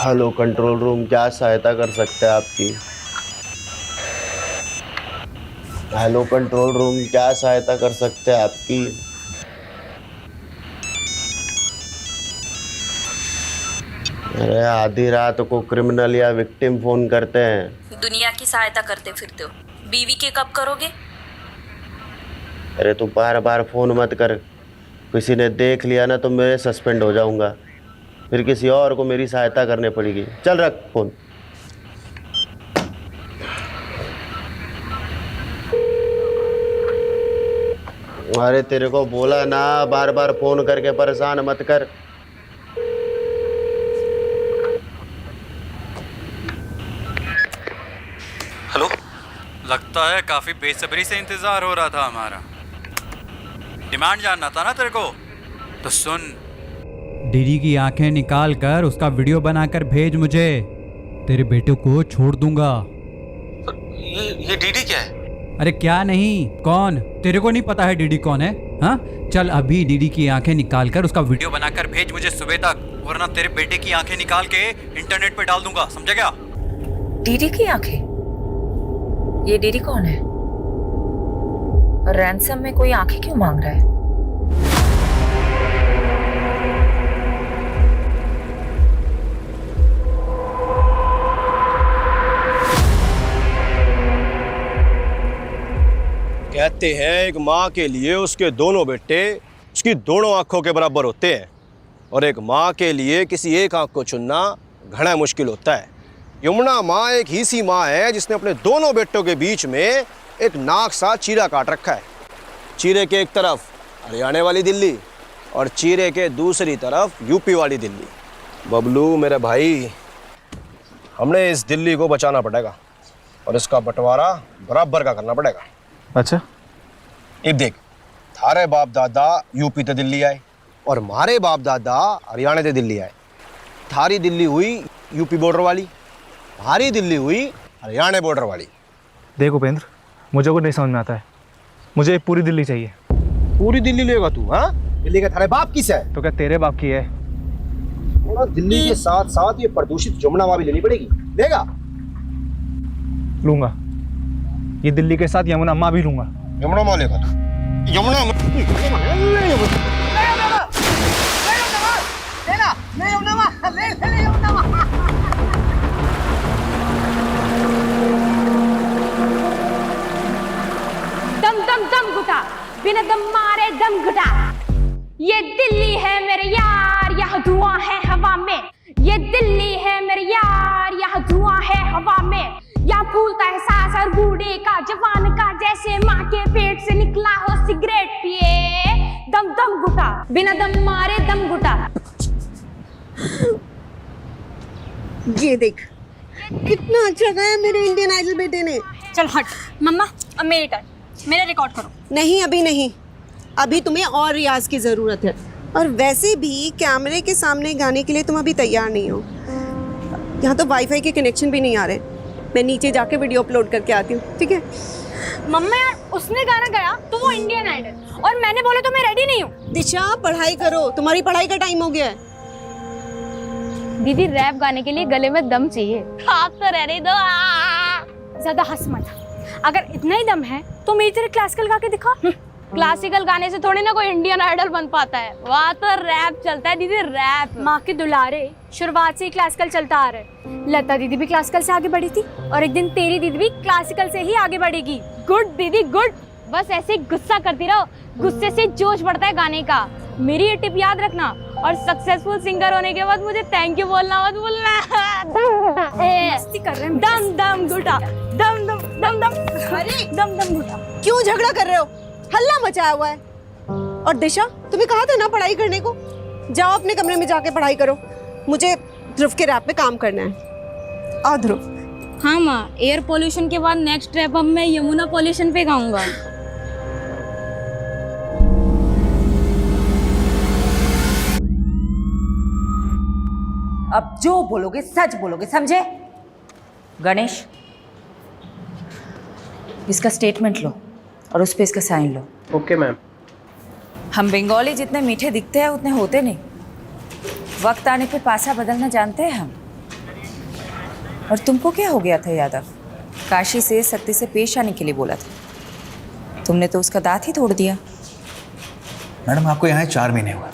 Hello control room, क्या सहायता कर सकते हैं आपकी? हेलो कंट्रोल रूम, क्या सहायता कर सकते हैं आपकी? अरे आधी रात को क्रिमिनल या विक्टिम फोन करते हैं। दुनिया की सहायता करते फिरते हो, बीवी के कब करोगे? अरे तू बार बार फोन मत कर, किसी ने देख लिया ना तो मैं सस्पेंड हो जाऊंगा, फिर किसी और को मेरी सहायता करनी पड़ेगी। चल रख फोन। अरे तेरे को बोला ना, बार बार फोन करके परेशान मत कर। हेलो। लगता है काफी बेसब्री से इंतजार हो रहा था हमारा। डिमांड जानना था ना तेरे को, तो सुन। डीडी की आंखें निकाल कर उसका वीडियो बनाकर भेज मुझे, तेरे बेटे को छोड़ दूंगा। ये डीडी क्या है? अरे क्या नहीं, कौन? तेरे को नहीं पता है डीडी कौन है? हाँ, चल अभी डीडी की आंखें निकाल कर उसका वीडियो बनाकर भेज मुझे सुबह तक, वरना तेरे बेटे की आंखें निकाल के इंटरनेट पे डाल दूंगा, समझा क्या? डीडी की आंखें? ये डीडी कौन है? और रैंसम में कोई आंखें क्यों मांग रहा है? कहते हैं एक माँ के लिए उसके दोनों बेटे उसकी दोनों आंखों के बराबर होते हैं, और एक माँ के लिए किसी एक आंख को चुनना घना मुश्किल होता है। यमुना माँ एक ही सी माँ है जिसने अपने दोनों बेटों के बीच में एक नाक सा चीरा काट रखा है। चीरे के एक तरफ हरियाणा वाली दिल्ली और चीरे के दूसरी तरफ यूपी वाली दिल्ली। बबलू मेरे भाई, हमने इस दिल्ली को बचाना पड़ेगा और इसका बंटवारा बराबर का करना पड़ेगा। अच्छा, अब देख, थारे बाप दादा यूपी ते दिल्ली आए और मारे बाप दादा हरियाणा ते दिल्ली आए। थारी दिल्ली हुई यूपी बॉर्डर वाली, हमारी दिल्ली हुई हरियाणा बॉर्डर वाली। देख उपेंद्र, मुझे कुछ नहीं समझ में आता है, मुझे पूरी दिल्ली चाहिए। पूरी दिल्ली लेगा तू? हाँ, दिल्ली का थारे बाप किस है? तो क्या तेरे बाप की है? दिल्ली के साथ साथ ये प्रदूषित जमुना माँ भी लेनी पड़ेगी। लेगा? लूंगा, ये दिल्ली के साथ यमुना माँ भी लूंगा। यमुना माँ लेगा तू? यमुना दम दम दम घुटा, बिना दम मारे दम घुटा। ये दिल्ली है मेरे यार, यहाँ धुआं है हवा में। ये दिल्ली है मेरे यार, यहाँ धुआं है हवा में। यहाँ फूलता है सांस और बूढ़े का जवान का, जैसे माँ के पेट से निकला हो सिगरेट पिए। दम दम घुटा, बिना दम मारे दम घुटा। ये देख, कितना अच्छा गाया मेरे इंडियन आइडल बेटे ने। चल हट मम्मा, अब मेरी टर्न, मेरा रिकॉर्ड करो। नहीं, अभी नहीं, अभी तुम्हें और रियाज की ज़रूरत है। और वैसे भी कैमरे के सामने गाने के लिए तुम अभी तैयार नहीं हो। यहाँ तो वाईफाई के कनेक्शन भी नहीं आ रहे। मैं नीचे जाके वीडियो अपलोड करके आती हूँ, ठीक है? मम्मा यार, उसने गाना गाया तो वो इंडियन आइडल, और मैंने बोला तो मैं रेडी नहीं हूँ। दिशा, पढ़ाई करो, तुम्हारी पढ़ाई का टाइम हो गया है। दीदी, रैप गाने के लिए गले में दम चाहिए। आप तो रहने दो, ज्यादा हंस मत। अगर इतना ही दम है तो मेरी तरह क्लासिकल गा के दिखा। क्लासिकल गाने से थोड़ी ना कोई इंडियन आइडल बन पाता है, वहाँ तो रैप चलता है दीदी, रैप। माँ के दुलारे, शुरुआत से ही क्लासिकल चलता आ रहा है। लता दीदी भी क्लासिकल से आगे बढ़ी थी, और एक दिन तेरी दीदी भी क्लासिकल से ही आगे बढ़ेगी। गुड दीदी गुड, बस ऐसे ही गुस्सा करती रहो, गुस्से से जोश बढ़ता है गाने का। मेरी ये टिप याद रखना, और सक्सेसफुल सिंगर होने के बाद मुझे थैंक यू बोलना मत भूलना। मस्ती कर रहे हैं। दम दम घुटा, दम दम दम दम, अरे दम दम घुटा। क्यों झगड़ा कर रहे हो? हल्ला मचाया हुआ है। और दिशा, तुम्हें कहा था ना पढ़ाई करने को, जाओ अपने कमरे में जाके पढ़ाई करो। मुझे ध्रुव के रैप पे काम करना है। आओ ध्रुव। हाँ माँ, एयर पोल्यूशन के बाद नेक्स्ट रैप अब मैं यमुना पोल्यूशन पे गाऊंगा। अब जो बोलोगे सच बोलोगे, समझे? गणेश, इसका स्टेटमेंट लो और उस पे इसका साइन लो। Okay ma'am. हम बंगाली जितने मीठे दिखते हैं उतने होते नहीं। वक्त आने पे पासा बदलना जानते हैं हम। और तुमको क्या हो गया था यादव? काशी से सत्य से पेश आने के लिए बोला था, तुमने तो उसका दांत ही तोड़ दिया। मैडम आपको यहाँ 4 महीने हुए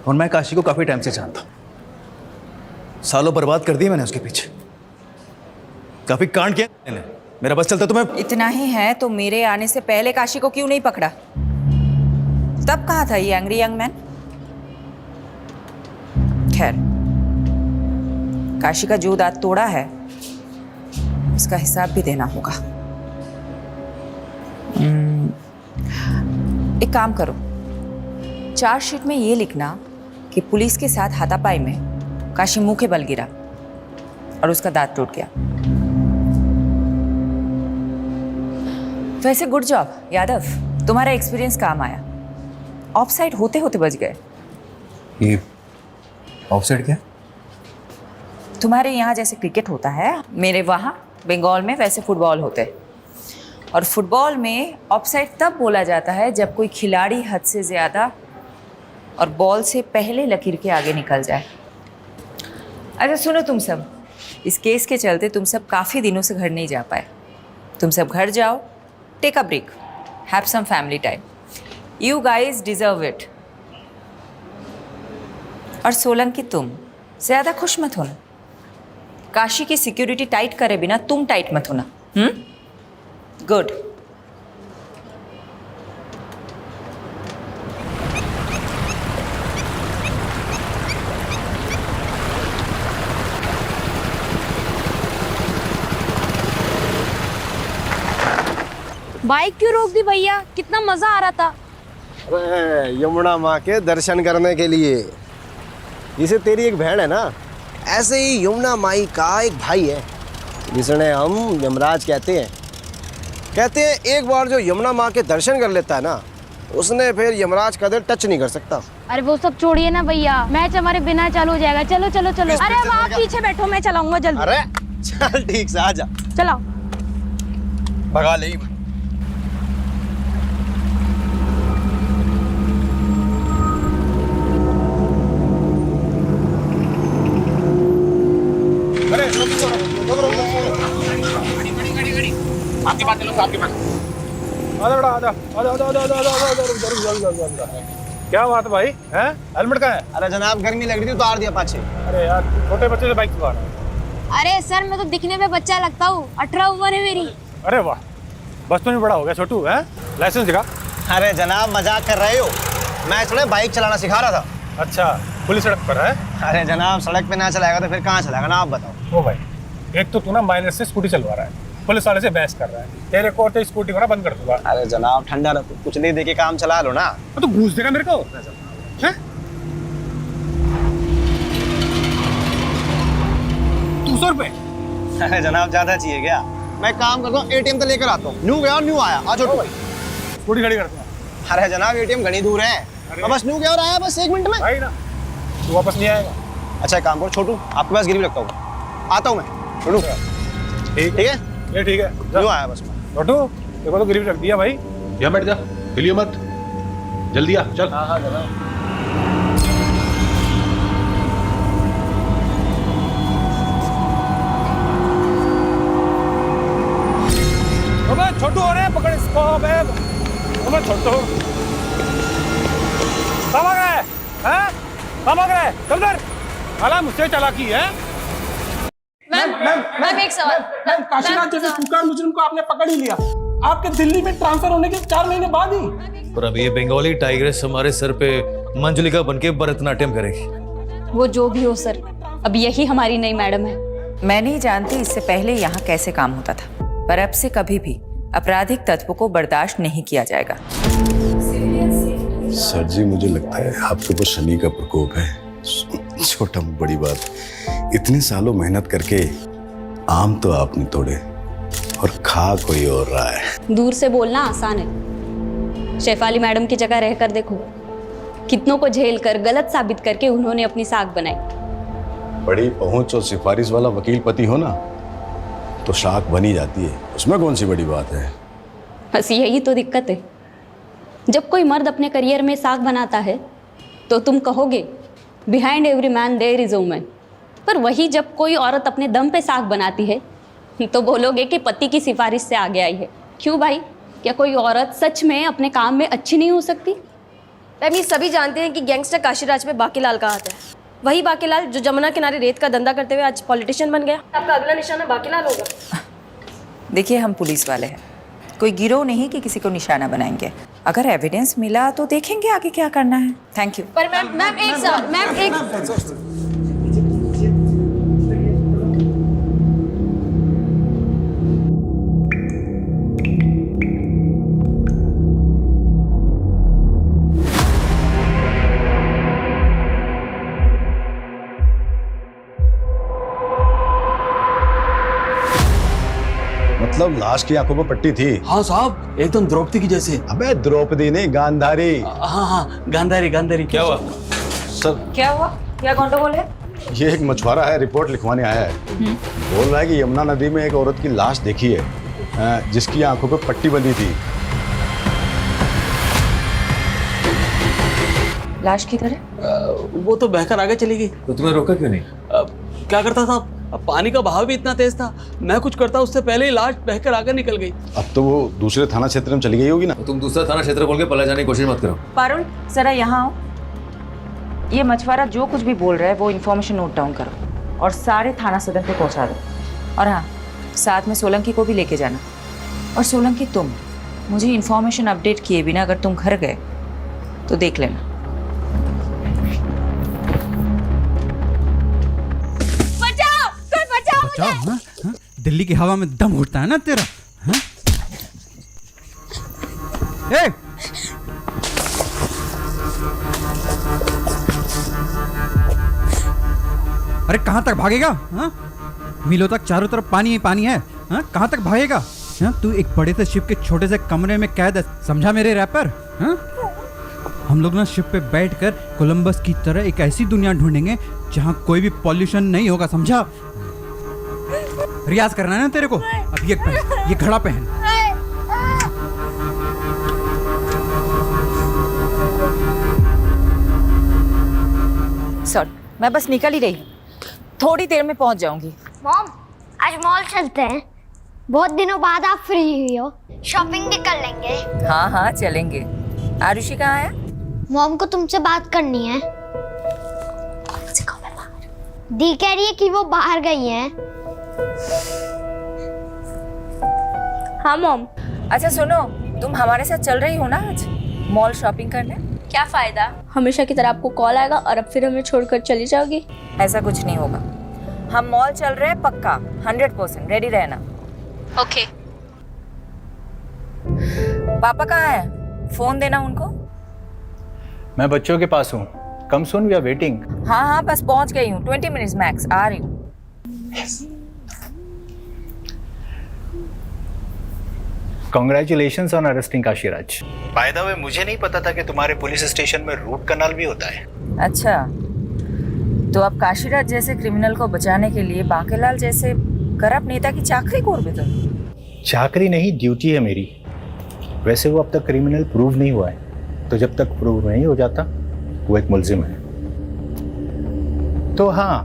और मैं काशी को काफ़ी टाइम से जानता हूँ। सालों बर्बाद कर दिए मैंने उसके पीछे, काफ़ी कांड किया मैंने। मेरा बस चलता तो मैं इतना ही है तो मेरे आने से पहले काशी को क्यों नहीं पकड़ा? तब कहाँ था ये एंग्री यंग मैन? खैर, काशी का जो दांत तोड़ा है उसका हिसाब भी देना होगा। एक काम करो, चार्जशीट में ये लिखना कि पुलिस के साथ हाथापाई में काशी मुंह के बल गिरा और उसका दांत टूट गया। वैसे गुड जॉब यादव, तुम्हारा एक्सपीरियंस काम आया। ऑफसाइड होते होते बच गए। ये ऑफसाइड क्या? तुम्हारे यहाँ जैसे क्रिकेट होता है, मेरे वहाँ बंगाल में वैसे फुटबॉल होते हैं। और फुटबॉल में ऑफसाइड तब बोला जाता है जब कोई खिलाड़ी हद से ज़्यादा और बॉल से पहले लकीर के आगे निकल जाए। अच्छा सुनो तुम सब, इस केस के चलते तुम सब काफ़ी दिनों से घर नहीं जा पाए। तुम सब घर जाओ, take a break, have some family time. You guys deserve it. और सोलंकी तुम ज़्यादा खुश मत होना। काशी की सिक्योरिटी टाइट करे बिना तुम टाइट मत होना। गुड। बाइक क्यों रोक दी भैया? कितना मजा आ रहा था। अरे यमुना माँ के दर्शन करने के लिए। जिसे तेरी एक बहन है ना, ऐसे ही यमुना माई का एक भाई है जिसने हम यमराज कहते हैं। एक बार जो यमुना माँ के दर्शन कर लेता है ना, उसने फिर यमराज का दिल टच नहीं कर सकता। अरे वो सब छोड़िए ना भैया, मैच हमारे बिना चालू हो जाएगा। चलो चलो चलो। अरे अब आप पीछे बैठो, मैं चलाऊंगा जल्दी। अरे चल ठीक से आजा, चलाओ। भगा ले। क्या बात है भाई? हैं? हेलमेट कहाँ है? अरे जनाब गर्मी लग रही थी, उतार दिया पाछे। अरे यार, छोटे बच्चे से बाइक चला रहा है। अरे सर, मैं तो दिखने में बच्चा लगता हूँ। 18 उम्र है मेरी। अरे वाह, बस तो नहीं बड़ा हो गया छोटू। है लाइसेंस दिखा। अरे जनाब मजाक कर रहे हो, मैं थोड़ा बाइक चलाना सिखा रहा था। अच्छा, पुलिस सड़क पर है? अरे जनाब सड़क पे ना चलाएगा तो फिर कहाँ चलाएगा ना, आप बताओ। ओ भाई, एक तो तू ना माइनर से स्कूटी चलवा रहा है, पुलिस वाले से बहस कर रहा है। तेरे को तो स्कूटी को ना बंद कर दूंगा। अरे जनाब ठंडा रखो, कुछ नहीं देके काम चला लो ना। तो घूस देगा मेरे को? हैं? 200 रुपए? अरे जनाब ज्यादा चाहिए क्या? मैं काम करता हूँ, एटीएम तो लेकर आता हूँ। न्यू गया और न्यू आया। आज स्कूटी खड़ी करता हूँ। अरे जनाब एटीएम घनी दूर है, तो बस न्यू गया और आया बस 1 मिनट में। भाई ना, तू वापस नहीं आएगा। अच्छा एक काम करो छोटू, आपके पास गिरवी रखता हूँ, आता हूँ मैं। छोटू ठीक है, ये ठीक है। न्यू आया बस मैं। छोटू, देखो तो गिरवी रख दिया भाई। यहाँ बैठ जा, हिलियो मत, जल्दी आ, चल। हाँ हाँ जनाब। छोटू हो रहे हैं, पकड़ इसको। अबे छोटू कहाँ भाग रहा है? हैं? कहाँ भाग रहा है? चल उधर। साला मुझसे चालाकी है। मैम एक सवाल। काशीनाथ जैसे कुख्यात मुजरिम को आपने पकड़ ही लिया, आपके दिल्ली में ट्रांसफर होने के 4 महीने बाद ही। और अब ये बंगाली टाइग्रेस हमारे सर पे मंजुलिका बनके भरतनाट्यम करेगी। वो जो भी हो सर, अब यही हमारी नई मैडम है। मैं नहीं जानती इससे पहले यहाँ कैसे काम होता था, पर अब से कभी भी आपराधिक तत्व को बर्दाश्त नहीं किया जाएगा। सर जी मुझे लगता है आपके ऊपर शनि का प्रकोप है। छोटा बड़ी बात, इतने सालों मेहनत करके आम तो आपने तोड़े और खा कोई और रहा है। दूर से बोलना आसान है, शेफाली मैडम की जगह रहकर देखो। कितनों को झेल कर, गलत साबित करके उन्होंने अपनी साख बनाई। बड़ी पहुंच और सिफारिश वाला वकील पति हो ना, तो साख बनी जाती है, उसमें कौन सी बड़ी बात है। बस यही तो दिक्कत है। जब कोई मर्द अपने करियर में साख बनाता है तो तुम कहोगे behind every man there is a woman, पर वही जब कोई औरत अपने दम पे साग बनाती है तो बोलोगे कि पति की सिफारिश से आगे आई है। क्यों भाई, क्या कोई औरत सच में अपने काम में अच्छी नहीं हो सकती? मैम ये सभी जानते हैं कि गैंगस्टर काशीराज में बाकीलाल का हाथ है। वही बाकीलाल जो जमुना किनारे रेत का धंधा करते हुए आज पॉलिटिशियन बन गया। आपका अगला निशाना बाकीलाल होगा। देखिए हम पुलिस वाले हैं, कोई गिरोह नहीं कि किसी को निशाना बनाएंगे। अगर एविडेंस मिला तो देखेंगे आगे क्या करना है। Thank you. पर मैम एक मतलब लाश की आंखों पर पट्टी थी? हाँ साहब, एकदम द्रौपदी की जैसे। अबे द्रौपदी नहीं, गांधारी। हाँ, गांधारी गांधारी। क्या हुआ सर? क्या हुआ, क्या गंडगोल है? ये एक मछुआरा है, रिपोर्ट लिखवाने आया है। बोल रहा है कि यमुना नदी में एक औरत की लाश देखी है जिसकी आंखों पर पट्टी बंधी थी। लाश की तरह? वो तो बहकर आगे चली गई। तो तुम्हें रोका क्यों नहीं? क्या करता था, अब पानी का बहाव भी इतना तेज था, मैं कुछ करता उससे पहले ही लाश बहकर आगे निकल गई। अब तो वो दूसरे थाना क्षेत्र में चली गई होगी ना? तो तुम दूसरा थाना क्षेत्र बोल के पला जाने की कोशिश मत करो। पारुल जरा यहाँ आओ। ये मछुआरा जो कुछ भी बोल रहा है वो इन्फॉर्मेशन नोट डाउन करो और सारे थाना सदर पे पहुँचा दो। और हाँ, साथ में सोलंकी को भी लेके जाना। और सोलंकी तुम मुझे इन्फॉर्मेशन अपडेट किए बिना अगर तुम घर गए तो देख लेना। बचाओ, हाँ? हाँ? दिल्ली की हवा में दम घुटता है ना तेरा? हाँ? ए! अरे कहां तक भागेगा? हाँ? मीलों तक चारों तरफ पानी ही पानी है। हाँ? कहां तक भागेगा? हाँ? तू एक बड़े से शिप के छोटे से कमरे में कैद है, समझा मेरे रैपर? हाँ? हम लोग ना शिप पे बैठकर कोलंबस की तरह एक ऐसी दुनिया ढूंढेंगे जहां कोई भी पॉल्यूशन नहीं होगा, समझा? रियाज करना है ना तेरे को? अब ये पहन, ये घड़ा पहन। सॉरी, मैं बस निकल ही रही हूँ, थोड़ी देर में पहुँच जाऊंगी। मॉम, आज मॉल चलते हैं। बहुत दिनों बाद आप फ्री हुई हो, शॉपिंग भी कर लेंगे। हाँ हाँ चलेंगे। आरुषि कहाँ है? मॉम को तुमसे बात करनी है। दी कह रही है कि वो बाहर गई हैं। हाँ मॉम। अच्छा सुनो, तुम हमारे साथ चल रही हो ना आज मॉल शॉपिंग करने? क्या फायदा, हमेशा की तरह आपको कॉल आएगा और अब फिर हमें छोड़कर चली जाओगी। ऐसा कुछ नहीं होगा, हम मॉल चल रहे हैं पक्का, 100%। रेडी रहना। ओके। पापा कहाँ है? फोन देना उनको। मैं बच्चों के पास हूँ, कम सून, वी आर वेटिंग। हाँ हाँ बस पहुँच गई हूँ, 20 मिनट्स मैक्स, आ रही हूँ। Congratulations on arresting Kashiraj. By the way, मुझे नहीं पता था कि तुम्हारे पुलिस स्टेशन में रूट कनाल भी होता है। अच्छा, तो अब काशीराज जैसे क्रिमिनल को बचाने के लिए बाकीलाल जैसे करप्ट नेता की चाकरी कोर भी तुम? चाकरी नहीं, ड्यूटी है मेरी। वैसे वो अब तक क्रिमिनल प्रूव नहीं हुआ है, तो जब तक प्रूव नहीं हो जाता वो एक मुलजिम है। तो हाँ,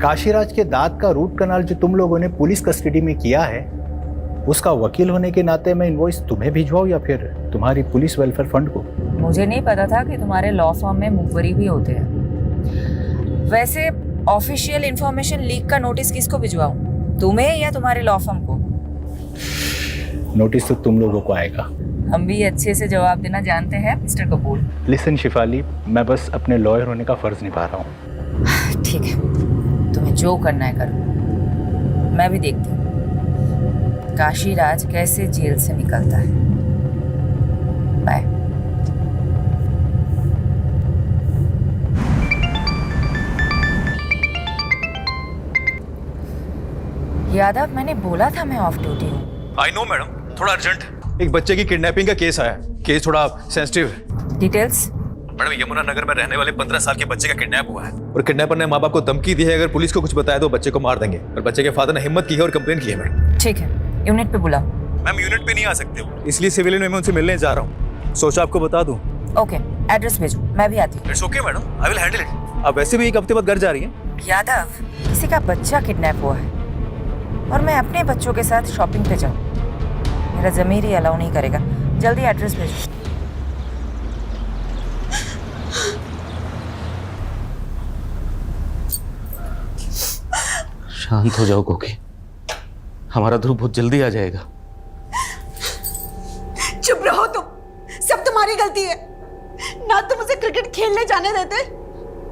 काशीराज के दांत का रूट कनाल जो तुम लोगों ने पुलिस कस्टडी में किया है, उसका वकील होने के नाते मैं इनवॉइस तुम्हें भिजवाऊं या फिर तुम्हारी पुलिस वेलफेयर फंड को? मुझे नहीं पता था कि तुम्हारे लॉ फर्म में मुखबरी भी होते हैं। वैसे ऑफिशियल इंफॉर्मेशन लीक का नोटिस किसको भिजवाऊं, तुम्हें या तुम्हारे लॉ फर्म को? नोटिस तो तुम लोगों को आएगा। हम भी अच्छे से जवाब देना जानते हैं मिस्टर कपूर। लिसन शिफाली, मैं बस अपने लॉयर होने का फर्ज निभा रहा हूँ। ठीक है, तुम्हें जो करना है करो, मैं भी देखती हूँ काशीराज कैसे जेल से निकलता है। बाय। यादव, मैंने बोला था मैं ऑफ ड्यूटी हूँ। आई नो मैडम, थोड़ा अर्जेंट। एक बच्चे की किडनैपिंग का केस आया, केस थोड़ा सेंसिटिव है। डिटेल्स? मैडम, यमुना नगर में रहने वाले 15 साल के बच्चे का किडनैप हुआ है और किडनैपर ने माँ बाप को धमकी दी है अगर पुलिस को कुछ बताया तो बच्चे को मार देंगे। और बच्चे के फादर ने हिम्मत की है और कंप्लेन की है मैडम। ठीक है, यूनिट पे बुलाओ। मैम, यूनिट पे नहीं आ सकते हो, इसलिए सिविलियन में मैं उनसे मिलने जा रहा हूँ। सोचा आपको बता दूं। ओके, एड्रेस भेजो, मैं भी आती हूँ। It's okay madam, I will handle it. आप वैसे भी एक हफ्ते बाद घर जा रही हैं, यादव, किसी का बच्चा किडनैप हुआ है और मैं अपने बच्चों के साथ शॉपिंग पे जाऊं, मेरा ज़मीर ही अलाउ नहीं करेगा। जल्दी एड्रेस भेजो। शांत हो जाओ कोकी, हमारा ध्रुव बहुत जल्दी आ जाएगा। चुप रहो तुम, सब तुम्हारी गलती है। ना तुम उसे क्रिकेट खेलने जाने देते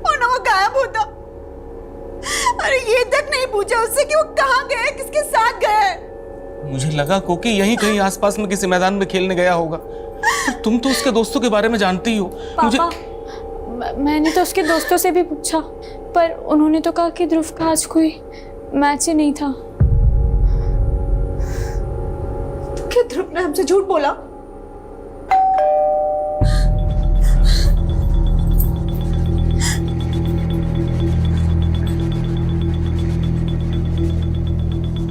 और ना वो गायब होता। अरे ये तक नहीं पूछा उससे कि वो कहाँ गए, किसके साथ गए। मुझे लगा कोकी यहीं कहीं आसपास में किसी मैदान में खेलने गया होगा। तुम तो उसके दोस्तों के बारे में जानती हो। पापा, मैंने तो उसके दोस्तों से भी पूछा, पर उन्होंने तो कहा कि ध्रुव का आज कोई मैच ही नहीं था। क्या ध्रुव ने हमसे झूठ बोला?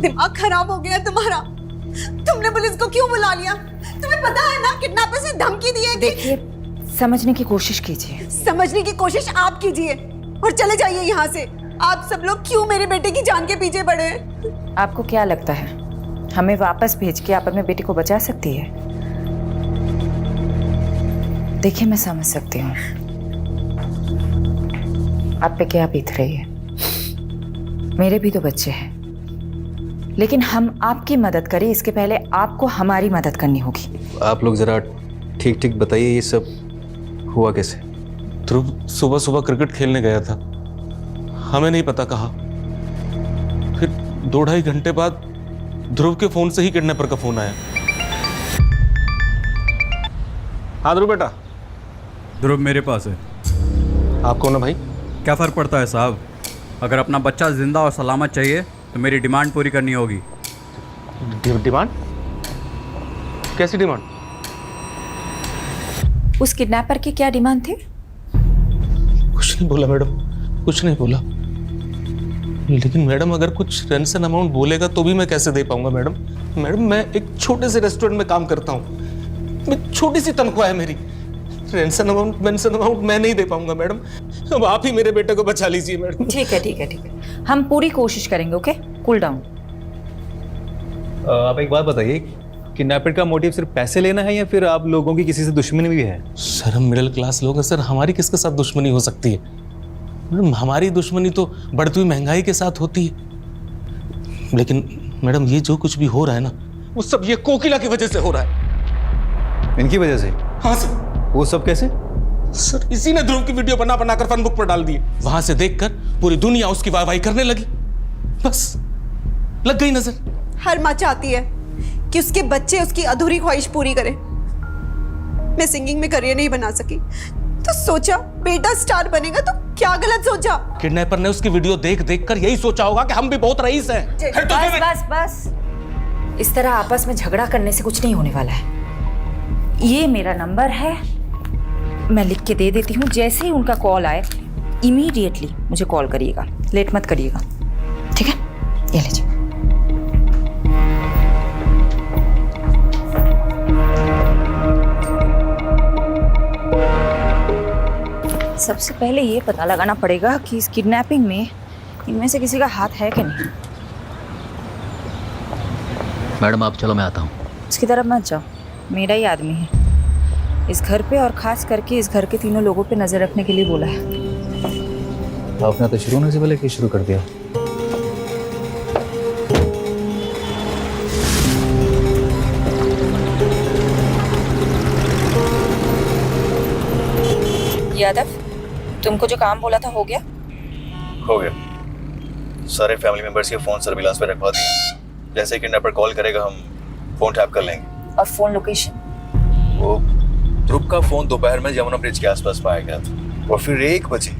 दिमाग खराब हो गया तुम्हारा। तुमने पुलिस को क्यों बुला लिया? तुम्हें पता है ना किडनैपर से धमकी दी है। देखिए, समझने की कोशिश कीजिए। समझने की कोशिश आप कीजिए और चले जाइए यहाँ से। आप सब लोग क्यों मेरे बेटे की जान के पीछे पड़े हैं? आपको क्या लगता है हमें वापस भेज के आप अपने बेटे को बचा सकती है? देखिए, मैं समझ सकती हूँ आप पे क्या बीत रही है। मेरे भी तो बच्चे हैं, लेकिन हम आपकी मदद करें इसके पहले आपको हमारी मदद करनी होगी। आप लोग जरा ठीक ठीक बताइए, ये सब हुआ कैसे? ध्रुव सुबह सुबह क्रिकेट खेलने गया था, हमें नहीं पता कहा। फिर 2-2.5 घंटे बाद ध्रुव के फोन से ही किडनैपर का फोन आया। हाँ ध्रुव बेटा। ध्रुव मेरे पास है। आप कौन है भाई? क्या फ़र्क पड़ता है साहब, अगर अपना बच्चा जिंदा और सलामत चाहिए तो मेरी डिमांड पूरी करनी होगी। डिमांड? कैसी डिमांड? उस किडनैपर की क्या डिमांड थी? कुछ नहीं बोला मैडम, कुछ नहीं बोला। लेकिन मैडम अगर कुछ रेंसन अमाउंट बोलेगा तो भी मैं कैसे दे पाऊंगा मैडम? मैडम मैं एक छोटे से रेस्टोरेंट में काम करता हूँ, छोटी सी तनख्वाह है मेरी। रेंसन अमाउंट मैं नहीं दे पाऊंगा मैडम। अब आप ही मेरे बेटे को बचा लीजिए मैडम। ठीक है ठीक है ठीक है, हम पूरी कोशिश करेंगे। Okay, cool down. आप एक बात बताइए, किडनैपर का मोटिव सिर्फ पैसे लेना है या फिर आप लोगों की किसी से दुश्मनी भी है? सर हम मिडिल क्लास लोग हैं सर, हमारी किसके साथ दुश्मनी हो सकती है? मैडम हमारी दुश्मनी तो बढ़ती हुई महंगाई के साथ होती है। लेकिन मैडम ये जो कुछ भी हो रहा है ना, वो सब ये कोकिला की वजह से हो रहा है। इनकी वजह से? हाँ सर। वो सब कैसे? सर इसी ने ध्रुव की वीडियो बना बनाकर फनबुक पर डाल दी। वहां से देखकर पूरी दुनिया उसकी वाहवाही करने लगी, बस लग गई नजर। हर माँ चाहती है कि उसके बच्चे उसकी अधूरी ख्वाहिश पूरी करें। मैं सिंगिंग में करियर नहीं बना सकी तो सोचा बेटा स्टार बनेगा, तो क्या गलत सोचा? किडनैपर ने उसकी वीडियो देख देख कर यही सोचा होगा कि हम भी बहुत रईस हैं। बस बस बस, इस तरह आपस में झगड़ा करने से कुछ नहीं होने वाला है। ये मेरा नंबर है, मैं लिख के दे देती हूँ। जैसे ही उनका कॉल आए इमीडिएटली मुझे कॉल करिएगा, लेट मत करिएगा, ठीक है? ये लीजिए। सबसे पहले ये पता लगाना पड़ेगा कि इस किडनैपिंग में इनमें से किसी का हाथ है कि नहीं। मैडम आप चलो, मैं आता हूँ। उसकी तरफ मत जाओ, मेरा ही आदमी है। इस घर पे और खास करके इस घर के तीनों लोगों पे नजर रखने के लिए बोला है। आपने तो शुरू होने से पहले क्या शुरू कर दिया? यादव, तुमको जो काम बोला था हो गया? हो गया। सारे फैमिली मेंबर्स के फोन सर्विलांस पे रखवा दिए। जैसे ही किडनैपर कॉल करेगा हम फोन टैप कर लेंगे। और फोन लोकेशन? वो ध्रुव का फोन दोपहर में यमुना ब्रिज के आसपास पाया गया था और फिर 1 बजे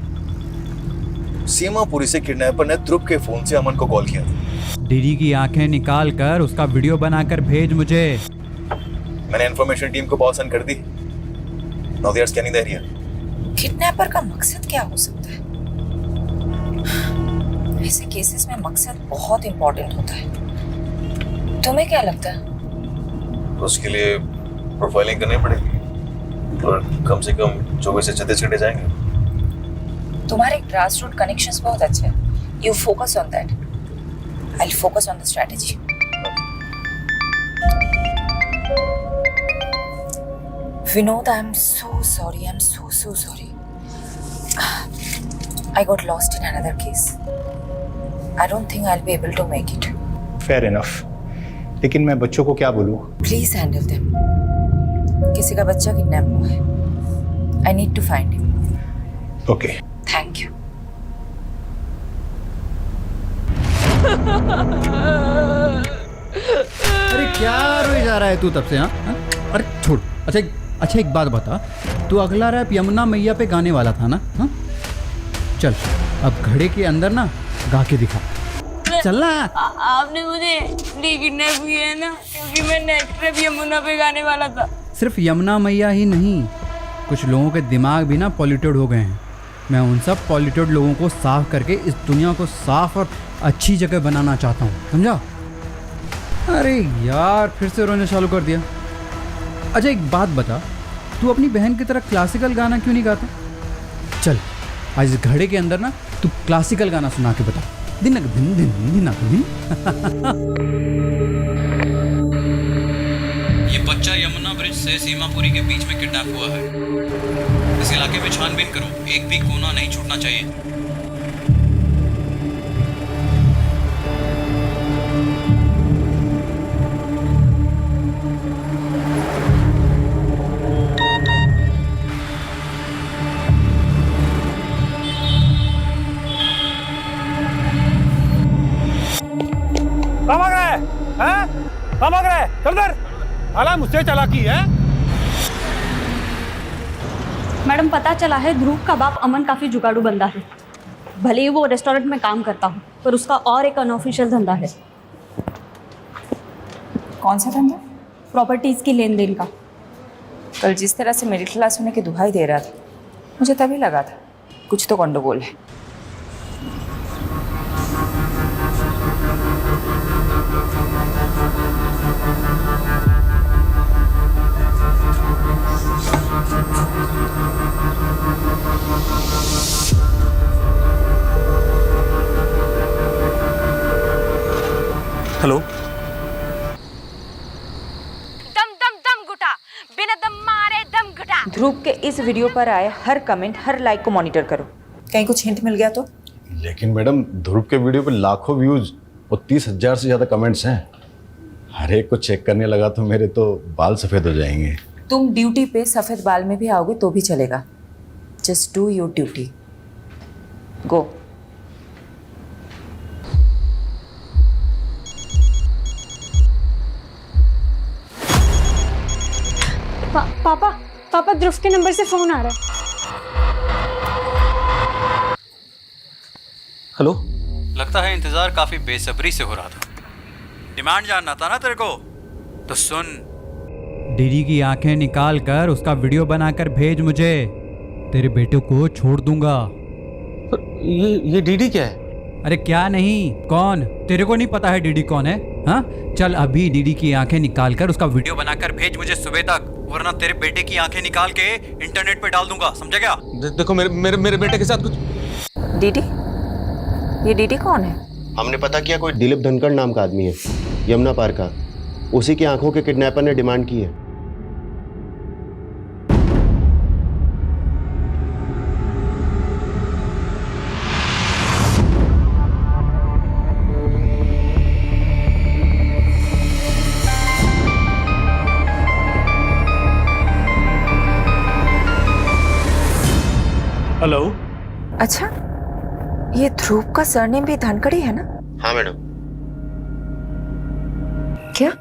सीमापुरी से किडनैपर ने ध्रुव के फोन से अमन को कॉल किया था। डीडी की आंखें निकाल कर उसका वीडियो बनाकर भेज मुझे। मैंने इन्फॉर्मेशन टीम को कॉल सेंड कर दी। Now they are scanning the area. Kidnapper का मकसद क्या हो सकता है? ऐसे केसेस में मकसद बहुत इंपॉर्टेंट होता है। तुम्हें क्या लगता है? उसके लिए प्रोफाइलिंग करनी पड़ेगी और कम से कम 24 से 36 घंटे जाएंगे। तुम्हारे ग्रास रूट कनेक्शंस बहुत अच्छे हैं। You focus on that. I'll focus on the strategy. Vinod, I'm so sorry. I'm so sorry. I got lost in another case. I don't think I'll be able to make it. Fair enough, लेकिन मैं बच्चों को क्या बोलूँ? Please handle them. किसी का बच्चा kidnap हुआ है. I need to find him. Okay. Thank you. अरे क्या रोई जा रहा है तू तब से? हाँ, अरे छोड़। अच्छा एक बात बता, तू अगला रैप यमुना मैया पे गाने वाला था ना? हाँ, चल अब घड़े के अंदर ना गा के दिखा। चल ना। आपने मुझे किडनैप किया है ना, क्योंकि मैं नेक्स्ट रैप यमुना पे गाने वाला था। सिर्फ यमुना मैया ही नहीं, कुछ लोगों के दिमाग भी ना पॉल्यूटेड हो गए हैं। मैं उन सब पॉल्यूटेड लोगों को साफ करके इस दुनिया को साफ और अच्छी जगह बनाना चाहता हूँ, समझा? अरे यार, फिर से रोने चालू कर दिया। अच्छा एक बात बता, तू अपनी बहन की तरह क्लासिकल गाना क्यों नहीं गाता? चल आज इस घड़े के अंदर ना तू क्लासिकल गाना सुना के बता। दिन दिन दिन दिन दिन। ये बच्चा यमुना ब्रिज से सीमापुरी के बीच में किडनैप हुआ है। इस इलाके में छानबीन करो, एक भी कोना नहीं छूटना चाहिए। कहाँ भाग रहा है? हैं? कहाँ भाग रहा है? चल इधर। साला मुझसे चालाकी है। मैडम, पता चला है ध्रुव का बाप अमन काफी जुगाड़ू बंदा है। भले ही वो रेस्टोरेंट में काम करता हो, पर उसका और एक अनऑफिशियल धंधा है। कौन सा धंधा? प्रॉपर्टीज की लेन देन का। कल जिस तरह से मिडिल क्लास होने की दुहाई दे रहा था, मुझे तभी लगा था कुछ तो गंडगोल है। हेलो। दम दम दम घुटा, बिना दम मारे दम घुटा। ध्रुव के इस वीडियो पर आए हर कमेंट, हर लाइक को मॉनिटर करो। कहीं कुछ हिंट मिल गया तो? लेकिन मैडम, ध्रुव के वीडियो पे लाखों व्यूज और 30,000 से ज़्यादा कमेंट्स हैं। हर एक को चेक करने लगा तो मेरे तो बाल सफ़ेद हो जाएंगे। तुम ड्यूटी पे सफ़ेद बाल में भी आओगे तो भी चलेगा। Just do your duty. Go. पापा ध्रुव के नंबर से फोन आ रहा है। हेलो। लगता है इंतजार काफी बेसब्री से हो रहा था। डिमांड जानना था ना तेरे को, तो सुन। डीडी की आंखें निकाल कर उसका वीडियो बनाकर भेज मुझे। तेरे बेटे को छोड़ दूंगा। ये डीडी क्या है? अरे क्या नहीं, कौन? तेरे को नहीं पता है डीडी कौन है? हाँ, चल अभी डीडी की आंखें निकाल कर उसका वीडियो बनाकर भेज मुझे सुबह तक, वरना तेरे बेटे की आंखें निकाल के इंटरनेट पे डाल दूंगा, समझा क्या? देखो मेरे बेटे के साथ कुछ। डीडी? ये डीडी कौन है? हमने पता किया, कोई दिलीप धनखड़ नाम का आदमी है, यमुना पार का। उसी की आंखों के किडनैपर ने डिमांड की है। हेलो। अच्छा, ये ध्रुव का सरनेम भी धनखड़ी है ना? हाँ मैडम। क्या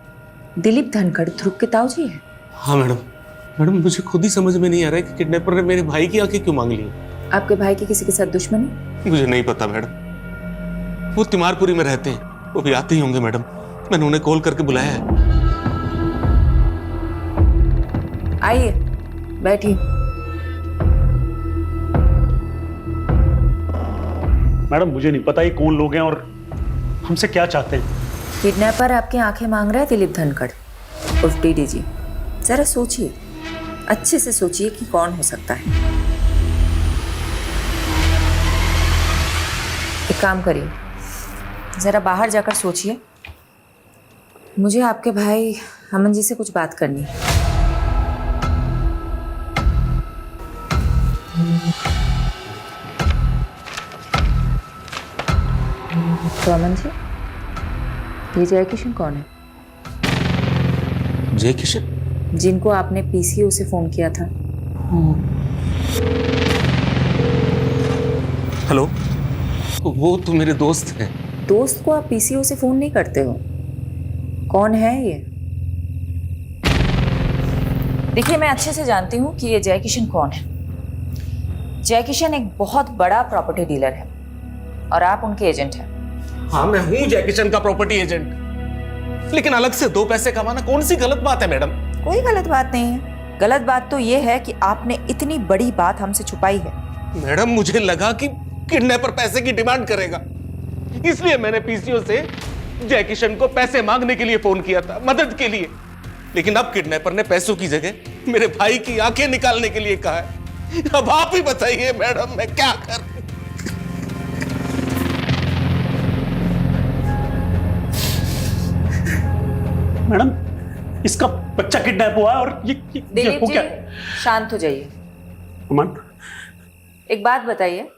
दिलीप धनखड़ ध्रुव के ताऊजी है? हाँ मैडम, मुझे खुद ही समझ में नहीं आ रहा है कि किडनैपर ने मेरे भाई की आंखें क्यों मांग ली। आपके भाई की किसी के साथ दुश्मनी? मुझे नहीं पता मैडम, वो तिमारपुरी में रहते हैं, वो भी आते ही होंगे मैडम। मैंने उन्हें कॉल करके बुलाया है। आइए बैठिए। मैडम, मुझे नहीं पता ये कौन लोग हैं और हमसे क्या चाहते हैं। किडनैपर आपकी आंखें मांग रहा है दिलीप धनखड़ उर्फ डीडी जी। जरा सोचिए, अच्छे से सोचिए कि कौन हो सकता है। एक काम करिए, ज़रा बाहर जाकर सोचिए। मुझे आपके भाई अमन जी से कुछ बात करनी है। तो अमन जी, ये जय किशन कौन है? जय किशन? जिनको आपने पीसीओ से फोन किया था। हेलो, वो तो मेरे दोस्त हैं। दोस्त को आप पीसीओ से फोन नहीं करते हो? कौन है ये? देखिए, मैं अच्छे से जानती हूँ कि ये जय किशन कौन है। जय किशन एक बहुत बड़ा प्रॉपर्टी डीलर है और आप उनके एजेंट हैं। हाँ, मैं हूँ जय किशन का प्रॉपर्टी एजेंट, लेकिन अलग से 2 पैसे कमाना कौन सी गलत बात है मैडम? कोई गलत बात नहीं है। गलत बात तो ये है कि आपने इतनी बड़ी बात हमसे छुपाई है। मैडम, मुझे लगा कि किडनैपर पैसे की डिमांड करेगा, इसलिए मैंने पीसीओ से जय किशन को पैसे मांगने के लिए फोन किया था, मदद के लिए। लेकिन अब किडनैपर ने पैसों की जगह मेरे भाई की आंखें निकालने के लिए कहा है। अब आप ही बताइए मैडम, मैं क्या करूं? मैडम, इसका बच्चा किडनैप हुआ है और ये दिलीप हो जी, क्या? शांत हो जाइए। अमन, एक बात बताइए,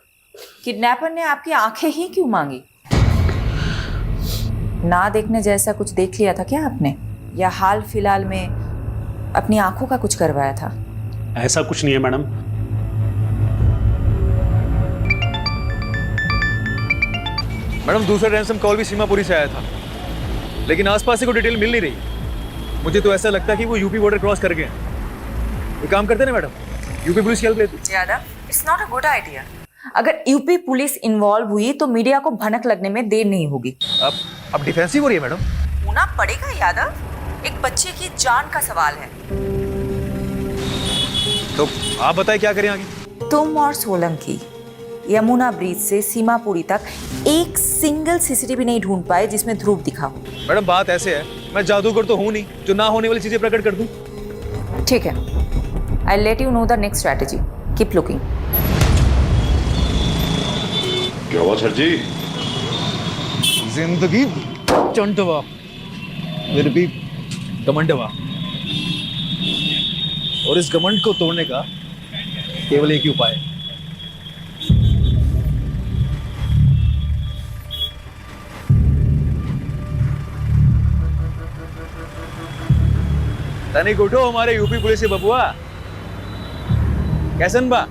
किडनैपर ने आपकी आंखें ही क्यों मांगी? ना देखने जैसा कुछ देख लिया था क्या आपने, या हाल फिलहाल में अपनी आंखों का कुछ करवाया था? ऐसा कुछ नहीं है मैडम। मैडम, दूसरा रैंसम कॉल भी सीमापुरी से आया था, लेकिन आसपास से कोई डिटेल मिल नहीं रही। मुझे तो ऐसा लगता है कि वो यूपी बॉर्डर क्रॉस कर गए हैं। एक काम करते ना मैडम, यूपी पुलिस की हेल्प लेते। ज्यादा it's not a good idea. अगर यूपी पुलिस इन्वॉल्व हुई तो मीडिया को भनक लगने में देर नहीं होगी। अब डिफेंसिव हो रही है मैडम। होना पड़ेगा यादव, एक बच्चे की जान का सवाल है। तो आप बताएं क्या करें आगे? तुम और सोलंकी यमुना ब्रिज से सीमापुरी तक एक सिंगल सीसीटीवी नहीं ढूंढ पाए जिसमें ध्रुव दिखा हो। मैडम, बात ऐसे है, मैं जादूगर तो हूं नहीं जो ना होने वाली चीजें प्रकट कर दूं। ठीक है, I let you know the next strategy. Keep looking. क्या हुआ सर जी? जिंदगी चंटवा, फिर भी घमंडवा, और इस घमंड को तोड़ने का केवल एक ही उपाय है। तनिक उठो हमारे यूपी पुलिस के बबुआ। कैसन बा?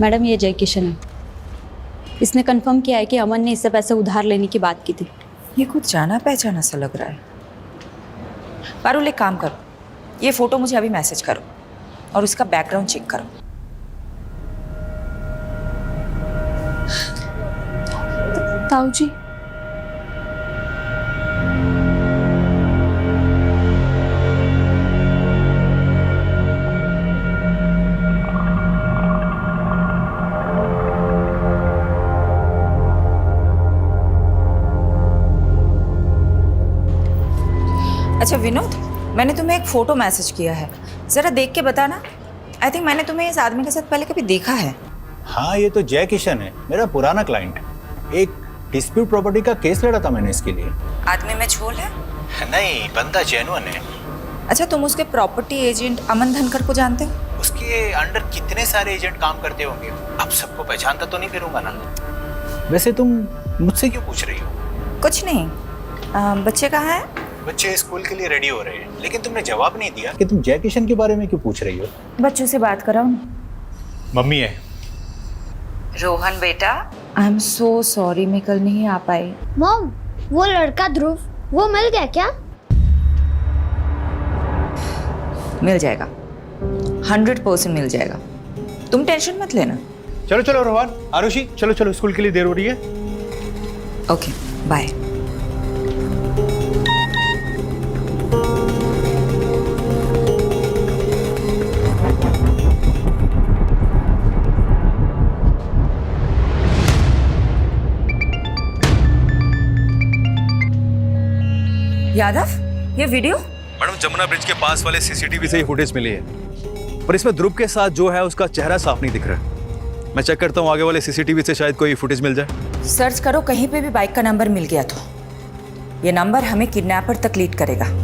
मैडम, ये जय किशन है। इसने कंफर्म किया है कि अमन ने इससे पैसे उधार लेने की बात की थी। ये कुछ जाना पहचाना सा लग रहा है। पारुल, एक काम करो, ये फोटो मुझे अभी मैसेज करो और उसका बैकग्राउंड चेक करो। ताऊ जी, अच्छा विनोद, मैंने तुम्हें एक फ़ोटो मैसेज किया है, ज़रा देख के बताना। आई थिंक मैंने तुम्हें इस आदमी के साथ पहले कभी देखा है। हाँ, ये तो जय किशन है, मेरा पुराना क्लाइंट है। एक डिस्प्यूट प्रॉपर्टी का केस लड़ा था मैंने इसके लिए। आदमी में झोल है? नहीं, बंदा जेन्युइन है। अच्छा, तुम उसके प्रॉपर्टी एजेंट अमन धनकर को जानते हो? उसके अंडर कितने सारे एजेंट काम करते होंगे, अब सबको पहचानता तो नहीं फिरूंगा ना। वैसे तुम मुझसे क्यों पूछ रही हो? कुछ नहीं। बच्चे कहाँ हैं? बच्चे स्कूल के लिए रेडी हो रहे हैं, लेकिन तुमने जवाब नहीं दिया कि तुम जय किशन के बारे में क्यों पूछ रही हो। बच्चों से बात कराओ ना। मम्मी है। रोहन बेटा, आई एम सो सॉरी, मैं कल नहीं आ पाई। मॉम, वो लड़का ध्रुव, वो मिल गया क्या? मिल जाएगा, 100% मिल जाएगा, तुम टेंशन मत लेना। चलो चलो रोहन, आरुषि, चलो चलो, स्कूल के लिए देर हो रही है। Okay, bye. यादव, ये वीडियो? मैडम जमुना ब्रिज के पास वाले सीसीटीवी से ये फुटेज मिली है, पर इसमें ध्रुव के साथ जो है उसका चेहरा साफ नहीं दिख रहा। मैं चेक करता हूँ आगे वाले सीसीटीवी से शायद कोई फुटेज मिल जाए। सर्च करो, कहीं पे भी बाइक का नंबर मिल गया तो ये नंबर हमें किडनैपर तक लीड करेगा।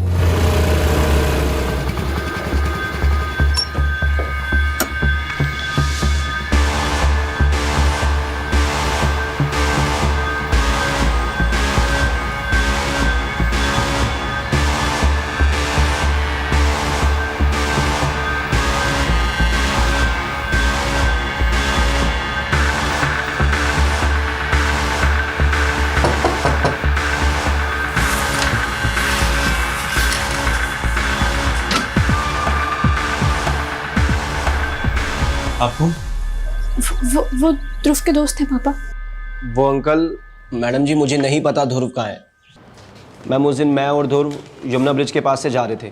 आपको वो ध्रुव के दोस्त हैं पापा। वो अंकल, मैडम जी मुझे नहीं पता ध्रुव कहाँ है। मैम उस दिन मैं और ध्रुव यमुना ब्रिज के पास से जा रहे थे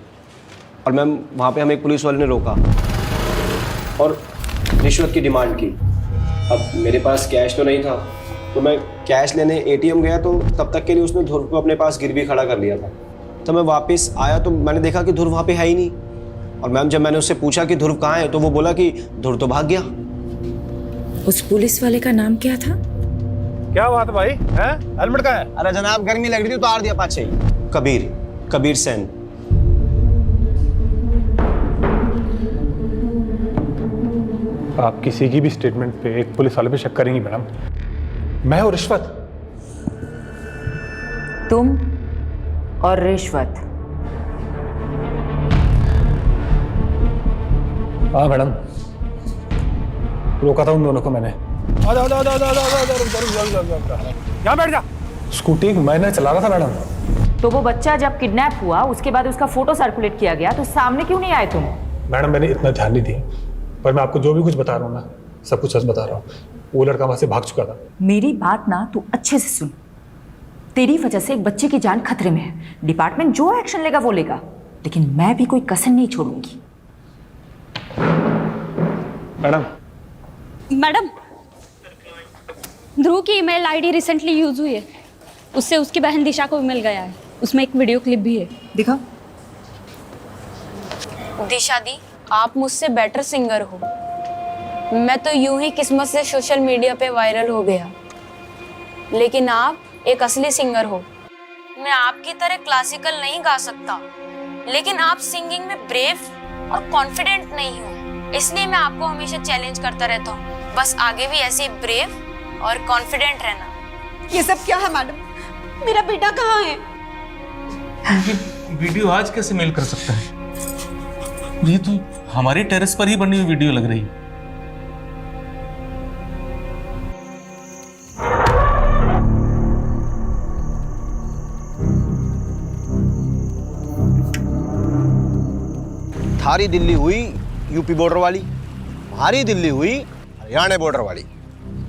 और मैम वहाँ पे हमें एक पुलिस वाले ने रोका और रिश्वत की डिमांड की। अब मेरे पास कैश तो नहीं था तो मैं कैश लेने एटीएम गया, तो तब तक के लिए उसने ध्रुव को अपने पास गिरवी खड़ा कर लिया था। तो मैं वापस आया तो मैंने देखा कि ध्रुव वहाँ पे है ही नहीं। और मैम जब मैंने उससे पूछा कि ध्रुव कहाँ है तो वो बोला कि ध्रुव तो भाग गया। उस पुलिस वाले का नाम क्या था? क्या बात है भाई, हैं? हेलमेट कहाँ है? अरे जनाब गर्मी लग रही थी, उतार दिया पाछे। कबीर सेन। आप किसी की भी स्टेटमेंट पे एक पुलिस वाले पे शक करेंगी मैडम? मैं और रिश्वत? तुम और रिश्वत? हाँ मैडम, रोका था उन दोनों को मैंने। यहाँ बैठ जा। स्कूटी मैंने चला रहा था मैडम। तो वो बच्चा जब किडनैप हुआ उसके बाद उसका फोटो सर्कुलेट किया गया तो सामने क्यों नहीं आए तुम? मैडम मैंने इतना ध्यान नहीं दिया, पर मैं आपको जो भी कुछ बता रहा हूँ ना, सब कुछ सच बता रहा हूँ। वो लड़का वहां से भाग चुका था। मेरी बात ना तू अच्छे से सुन। तेरी वजह से एक बच्चे की जान खतरे में है। डिपार्टमेंट जो एक्शन लेगा वो लेगा, लेकिन मैं भी कोई कसर नहीं छोड़ूंगी। मैडम, ध्रुव की ईमेल आईडी रिसेंटली यूज हुई है, उससे उसकी बहन दिशा को भी मिल गया है। उसमें एक वीडियो क्लिप भी है, दिखाओ। दिशा दी, आप मुझसे बेटर सिंगर हो। मैं तो यूं ही किस्मत से सोशल मीडिया पे वायरल हो गया, लेकिन आप एक असली सिंगर हो। मैं आपकी तरह क्लासिकल नहीं गा सकता, लेकिन आप सिंगिंग में ब्रेव और कॉन्फिडेंट नहीं हो, इसलिए मैं आपको हमेशा चैलेंज करता रहता हूँ। बस आगे भी ऐसे ब्रेव और कॉन्फिडेंट रहना। ये सब क्या है मैडम? मेरा बेटा कहाँ है? वीडियो आज कैसे मेल कर सकता है? ये तो हमारी टेरेस पर ही बनी हुई वीडियो लग रही है। थारी दिल्ली हुई यूपी बॉर्डर वाली, हमारी दिल्ली हुई हरियाणा बॉर्डर वाली।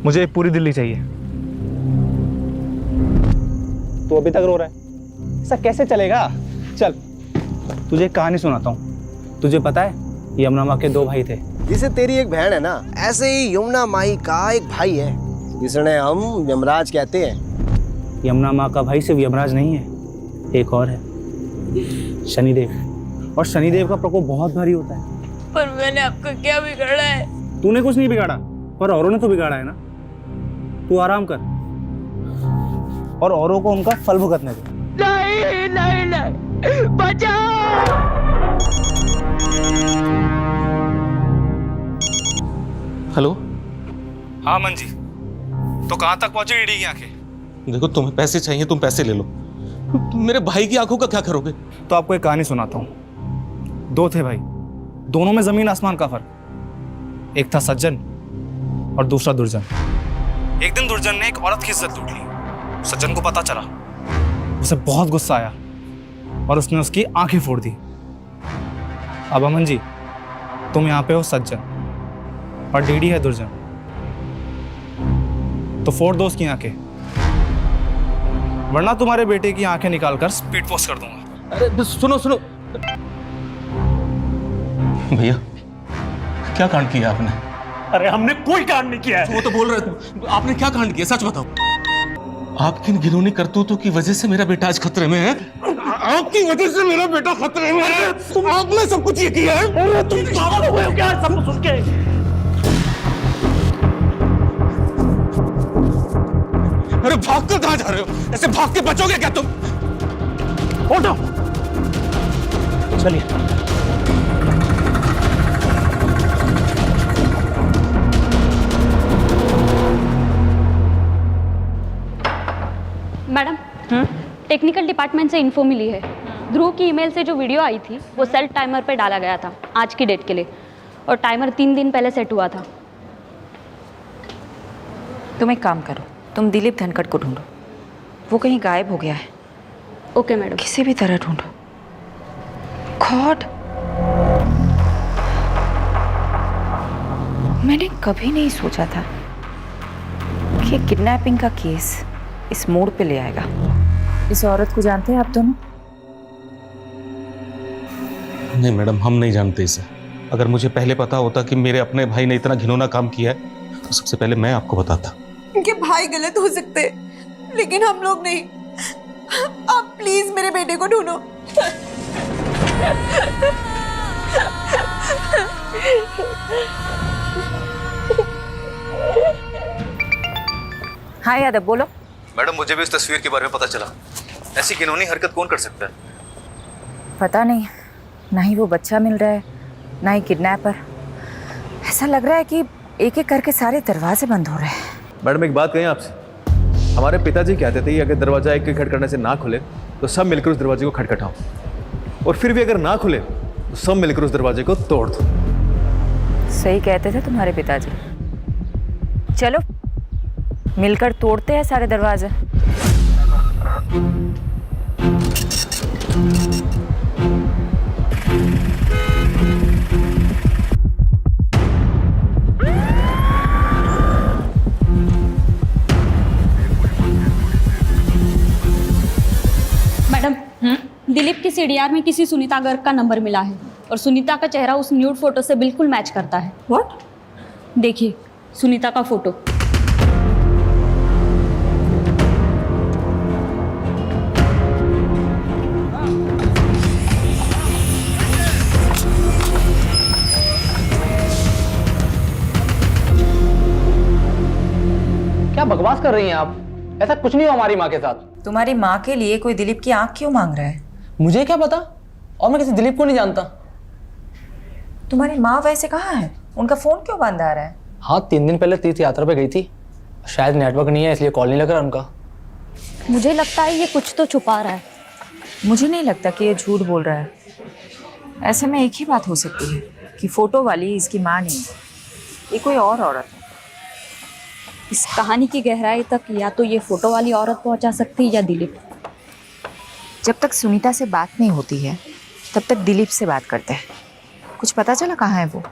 मुझे पूरी दिल्ली चाहिए। तो अभी तक रो रहा है, ऐसा कैसे चलेगा? चल तुझे एक कहानी सुनाता हूँ। तुझे पता है यमुना माँ के दो भाई थे। जिसे तेरी एक बहन है ना, ऐसे ही यमुना माई का एक भाई है जिसने हम यमराज कहते हैं। यमुना माँ का भाई सिर्फ यमराज नहीं है, एक और है, शनिदेव। और शनिदेव का प्रकोप बहुत भारी होता है। पर मैंने आपको क्या बिगाड़ा है? तूने कुछ नहीं बिगाड़ा, पर औरों ने तो बिगाड़ा है ना। तू आराम कर और औरों को उनका फल भुगतने दे। नहीं नहीं नहीं, बचाओ। हेलो। हाँ मन जी, तो कहाँ तक पहुंची ईडी की आंखें? देखो तुम्हें पैसे चाहिए, तुम पैसे ले लो। मेरे भाई की आंखों का क्या करोगे? तो आपको एक कहानी सुनाता हूँ। दो थे भाई, दोनों में जमीन आसमान का फर्क। एक था सज्जन और दूसरा दुर्जन। एक दिन दुर्जन ने एक औरत की इज्जत लूट ली। सज्जन को पता चला, उसे बहुत गुस्सा आया और उसने उसकी आंखें फोड़ दी। अब अमन जी, तुम यहाँ पे हो सज्जन और डीडी है दुर्जन, तो फोड़ दो उसकी आंखें, वरना तुम्हारे बेटे की आंखें निकालकर स्पीड पोस्ट कर दूंगा। अरे सुनो सुनो भैया, क्या कांड किया आपने? अरे हमने कोई कांड नहीं किया है। वो तो बोल रहे थे, आपने क्या कांड किया? सच बताओ। आपकी इन घिनौनी करतूतों की वजह से मेरा बेटा आज खतरे में है। आपकी वजह से मेरा बेटा खतरे में है। आपने सब कुछ ये किया है। अरे तुम पागल हो गए हो क्या सब कुछ सुन के? अरे भाग कर कहां जा रहे हो? ऐसे भाग के बचोगे क्या तुम? उठो, चलिए। मैडम, टेक्निकल डिपार्टमेंट से इन्फो मिली है। ध्रुव की ईमेल से जो वीडियो आई थी वो सेल्फ टाइमर पे डाला गया था आज की डेट के लिए, और टाइमर 3 दिन पहले सेट हुआ था। तुम एक काम करो, तुम दिलीप धनखड़ को ढूंढो, वो कहीं गायब हो गया है। Okay madam. किसी भी तरह ढूंढो। गॉड, मैंने कभी नहीं सोचा था कि किडनैपिंग का केस इस मोड़ पे ले आएगा। इस औरत को जानते हैं आप दोनों? नहीं मैडम, हम नहीं जानते इसे। अगर मुझे पहले पता होता कि मेरे अपने भाई ने इतना घिनौना काम किया है तो सबसे पहले मैं आपको बताता। उनके भाई गलत हो सकते लेकिन हम लोग नहीं। आप प्लीज मेरे बेटे को ढूंढो। हाँ यादव, बोलो। मैडम, मुझे भी इस तस्वीर के बारे में पता चला। ऐसी घिनौनी हरकत कौन कर सकता है? पता नहीं, ना ही वो बच्चा मिल रहा है, ना ही किडनैपर। ऐसा लग रहा है कि एक एक करके सारे दरवाजे बंद हो रहे हैं। मैडम, एक बात कहें आपसे। हमारे पिताजी कहते थे कि अगर दरवाजा एक खटखटाने से ना खुले तो सब मिलकर उस दरवाजे को खटखटाओ, और फिर भी अगर ना खुले तो सब मिलकर उस दरवाजे को तोड़ दो। सही कहते थे तुम्हारे पिताजी। चलो मिलकर तोड़ते हैं सारे दरवाजे। मैडम, दिलीप की सीडीआर में किसी सुनीता गर्ग का नंबर मिला है, और सुनीता का चेहरा उस न्यूड फोटो से बिल्कुल मैच करता है। व्हाट? देखिए सुनीता का फोटो। क्या बकवास कर रही हैं आप? ऐसा कुछ नहीं हो हमारी माँ के साथ। तुम्हारी माँ के लिए कोई दिलीप की आंख क्यों मांग रहा है? मुझे क्या पता, और मैं किसी दिलीप को नहीं जानता। तुम्हारी माँ वैसे कहाँ है? उनका फोन क्यों बंद आ रहा है? हाँ, 3 दिन पहले तीर्थ यात्रा पे गई थी, शायद नेटवर्क नहीं है इसलिए कॉल नहीं लग रहा उनका। मुझे लगता है ये कुछ तो छुपा रहा है। मुझे नहीं लगता कि ये झूठ बोल रहा है। ऐसे में एक ही बात हो सकती है कि फोटो वाली इसकी माँ नहीं है, ये कोई और औरत है। इस कहानी की गहराई तक या तो ये फोटो वाली औरत पहुंचा सकती है या दिलीप। जब तक सुनीता से बात नहीं होती है तब तक दिलीप से बात करते हैं। कुछ पता चला कहाँ है वो?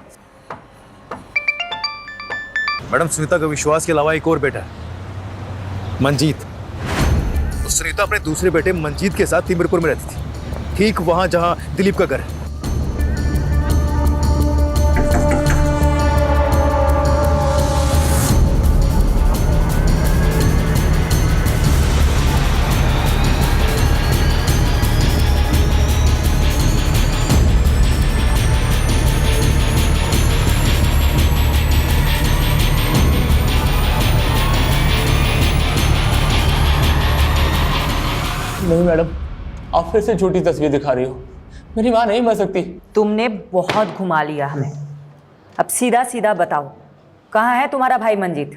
मैडम, सुनीता का विश्वास के अलावा एक और बेटा है, मंजीत। तो सुनीता अपने दूसरे बेटे मंजीत के साथ तिमिरपुर में रहती थी, ठीक वहां जहां दिलीप का घर है। नहीं मैडम, आप फिर से झूठी तस्वीर दिखा रही हो। मेरी माँ नहीं मर सकती। तुमने बहुत घुमा लिया हमें। अब सीधा सीधा बताओ, कहाँ है तुम्हारा भाई मंजीत?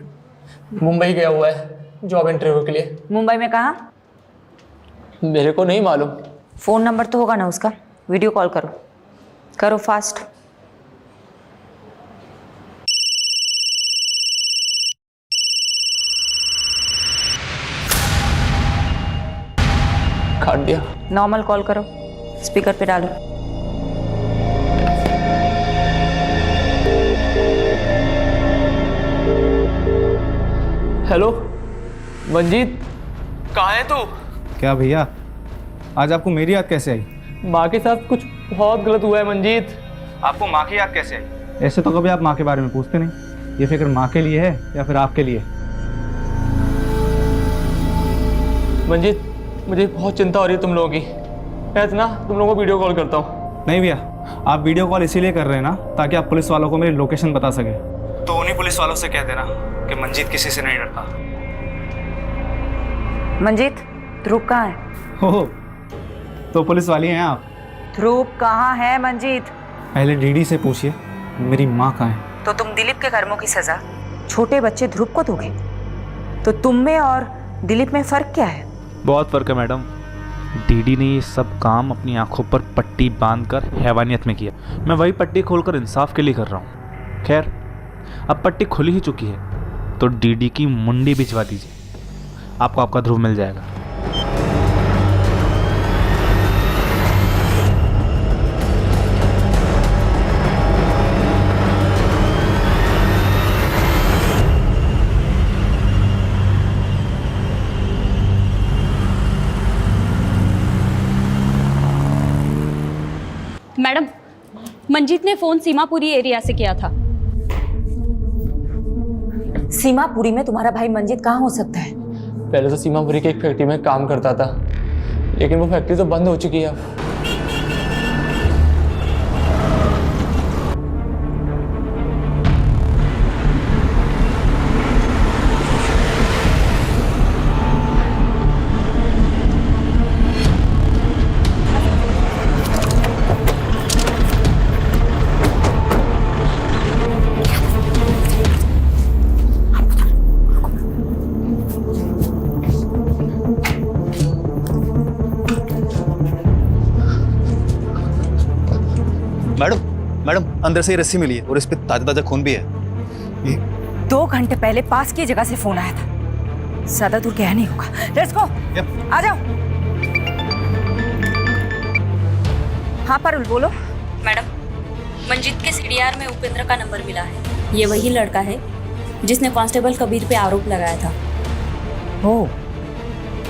मुंबई गया हुआ है जॉब इंटरव्यू के लिए। मुंबई में कहाँ? मेरे को नहीं मालूम। फ़ोन नंबर तो होगा ना उसका? वीडियो कॉल करो, करो फास्ट। काट दिया। नॉर्मल कॉल करो, स्पीकर पे डालो। हेलो मंजीत, कहाँ है तू? क्या भैया, आज आपको मेरी याद कैसे आई? माँ के साथ कुछ बहुत गलत हुआ है मंजीत। आपको माँ की याद कैसे आई? ऐसे तो कभी आप माँ के बारे में पूछते नहीं। ये फिक्र माँ के लिए है या फिर आपके लिए? मंजीत, मुझे बहुत चिंता हो रही है तुम लोगों की। मैं इतना तुम लोगों को वीडियो कॉल करता हूँ। नहीं भैया, आप वीडियो कॉल इसीलिए कर रहे हैं ना ताकि आप पुलिस वालों को मेरी लोकेशन बता सके। तो उन्हीं पुलिस वालों से कह देना कि मंजीत किसी से नहीं डरता। मंजीत, ध्रुव कहाँ है? हो तो पुलिस वाली हैं आप? ध्रुव कहाँ है मंजीत? पहले डीडी से पूछिए मेरी माँ कहाँ है। तो तुम दिलीप के कर्मों की सजा छोटे बच्चे ध्रुव को दोगे? तो तुम में और दिलीप में फर्क क्या है? बहुत फर्क है मैडम। डीडी ने ये सब काम अपनी आंखों पर पट्टी बांधकर हैवानियत में किया। मैं वही पट्टी खोलकर इंसाफ के लिए कर रहा हूँ। खैर, अब पट्टी खुली ही चुकी है तो डीडी की मुंडी भिजवा दीजिए, आपको आपका ध्रुव मिल जाएगा। मैडम, मंजीत ने फोन सीमापुरी एरिया से किया था। सीमापुरी में तुम्हारा भाई मंजीत कहाँ हो सकता है? पहले तो सीमापुरी के एक फैक्ट्री में काम करता था, लेकिन वो फैक्ट्री तो बंद हो चुकी है अब। मैडम अंदर से ही रस्सी मिली है और इस पे ताजा ताजा खून भी है। 2 घंटे पहले पास की जगह से फोन आया था। ज्यादा दूर गया नहीं होगा। लेट्स गो, आ जाओ। हाँ पारुल, बोलो। मैडम, मंजीत के सीडीआर में उपेंद्र का नंबर मिला है। ये वही लड़का है जिसने कांस्टेबल कबीर पे आरोप लगाया था। हो,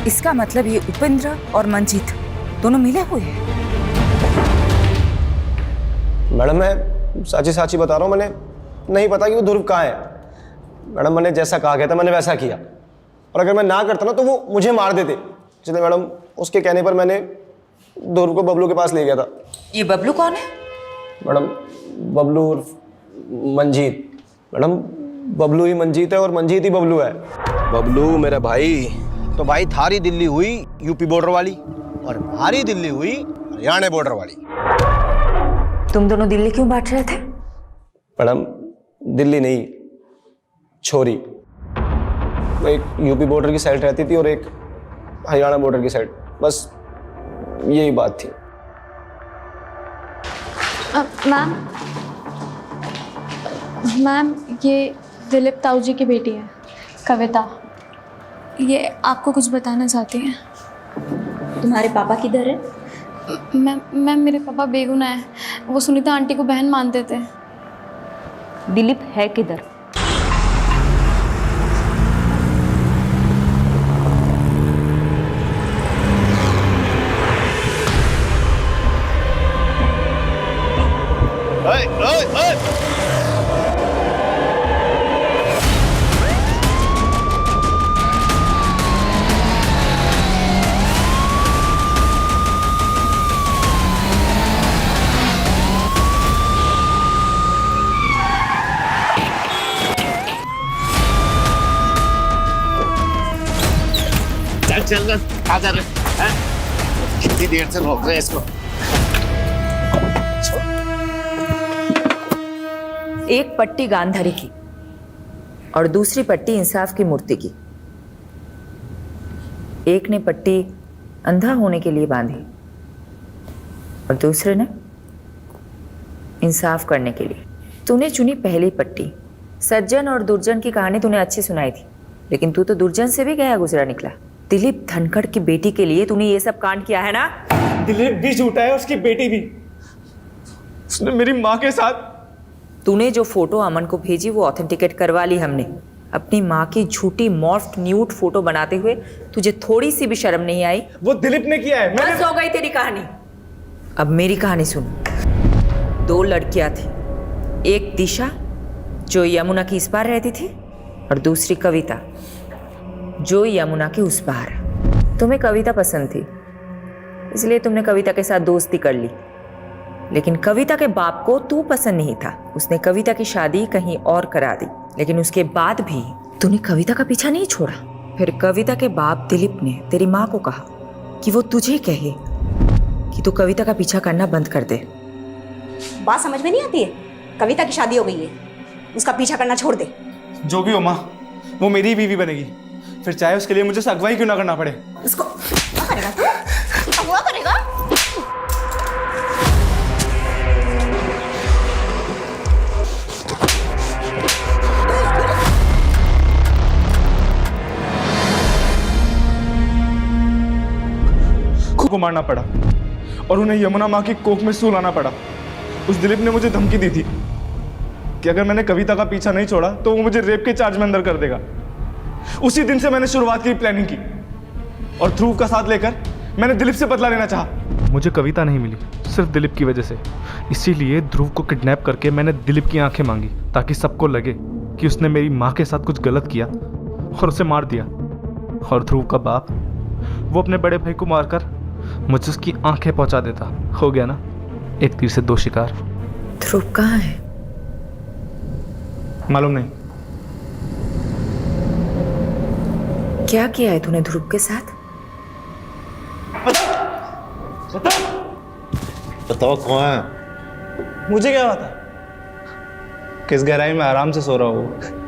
इसका मतलब ये उपेंद्र और मंजीत दोनों मिले हुए हैं। मैडम, मैं साची बता रहा हूँ, मैंने नहीं पता कि वो ध्रुव कहाँ है। मैडम, मैंने जैसा कहा गया था मैंने वैसा किया, और अगर मैं ना करता ना तो वो मुझे मार देते। इसलिए मैडम उसके कहने पर मैंने ध्रुव को बबलू के पास ले गया था। ये बबलू कौन है? मैडम, बबलू उर्फ मंजीत। मैडम, बबलू ही मंजीत है और मंजीत ही बबलू है। बबलू मेरा भाई, तो भाई थारी दिल्ली हुई यूपी बॉर्डर वाली, और भारी दिल्ली हुई हरियाणा बॉर्डर वाली। तुम दोनों दिल्ली क्यों बांट रहे थे? मैडम, दिल्ली नहीं, छोरी। वो एक यूपी बॉर्डर की साइड रहती थी और एक हरियाणा बॉर्डर की साइड, बस यही बात थी। मैम, ये दिलीप ताऊ जी की बेटी है, कविता। ये आपको कुछ बताना चाहती हैं। तुम्हारे पापा किधर है? मैम, मेरे पापा बेगुनाह है। वो सुनीता आंटी को बहन मानते थे। दिलीप है किधर? चल क्या कर रहे हैं? कितनी देर से रोक रहे हैं इसको? एक पट्टी गांधारी की और दूसरी पट्टी इंसाफ की मूर्ति की। एक ने पट्टी अंधा होने के लिए बांधी और दूसरे ने इंसाफ करने के लिए। तूने चुनी पहली पट्टी। सज्जन और दुर्जन की कहानी तूने अच्छी सुनाई थी, लेकिन तू तो दुर्जन से भी गया गुजरा निकला। दिलीप धनखड़ की बेटी के लिए तूने ये सब कांड किया है ना? दिलीप भी झूठा है, उसकी बेटी भी। उसने मेरी माँ के साथ। तूने जो फोटो अमन को भेजी वो ऑथेंटिकेट करवा ली हमने। अपनी माँ की झूठी मॉर्फ्ड न्यूड फोटो बनाते हुए तुझे थोड़ी सी भी शर्म नहीं आई? वो दिलीप ने किया है। बस हो गई तेरी कहानी। अब मेरी कहानी सुन। 2 लड़कियां थी, एक दिशा जो यमुना की इस पार रहती थी और दूसरी कविता जो यमुना के उस पार। तुम्हें कविता पसंद थी, इसलिए तुमने कविता के साथ दोस्ती कर ली। लेकिन कविता के बाप को तू पसंद नहीं था, उसने कविता की शादी कहीं और करा दी। लेकिन उसके बाद भी तूने कविता का पीछा नहीं छोड़ा। फिर कविता के बाप दिलीप ने तेरी माँ को कहा कि वो तुझे कहे कि तू कविता का पीछा करना बंद कर दे। बात समझ में नहीं आती है? कविता की शादी हो गई है, उसका पीछा करना छोड़ दे। जो भी हो माँ, वो मेरी बीवी बनेगी, फिर चाहे उसके लिए मुझे उसे अगवाई क्यों ना करना पड़े। उसको क्या करेगा तू? अगवा करेगा? को मारना पड़ा और उन्हें यमुना माँ की कोख में सुलाना पड़ा। उस दिलीप ने मुझे धमकी दी थी कि अगर मैंने कविता का पीछा नहीं छोड़ा तो वो मुझे रेप के चार्ज में अंदर कर देगा। उसी दिन से मैंने शुरुआत की, प्लानिंग की और ध्रुव का साथ लेकर मैंने दिलीप से बदला लेना चाहा। मुझे कविता नहीं मिली सिर्फ दिलीप की वजह से, इसीलिए ध्रुव को किडनैप करके मैंने दिलीप की आंखें मांगी ताकि सबको लगे कि उसने मेरी माँ के साथ कुछ गलत किया और उसे मार दिया। और ध्रुव का बाप, वो अपने बड़े भाई को मारकर मुझे उसकी आंखें पहुंचा देता। हो गया ना, एक तीर से दो शिकार। ध्रुव कहाँ है? मालूम नहीं। क्या किया है तूने ध्रुव के साथ? बताओ कौन है? मुझे क्या पता, किस गहराई में आराम से सो रहा हूँ।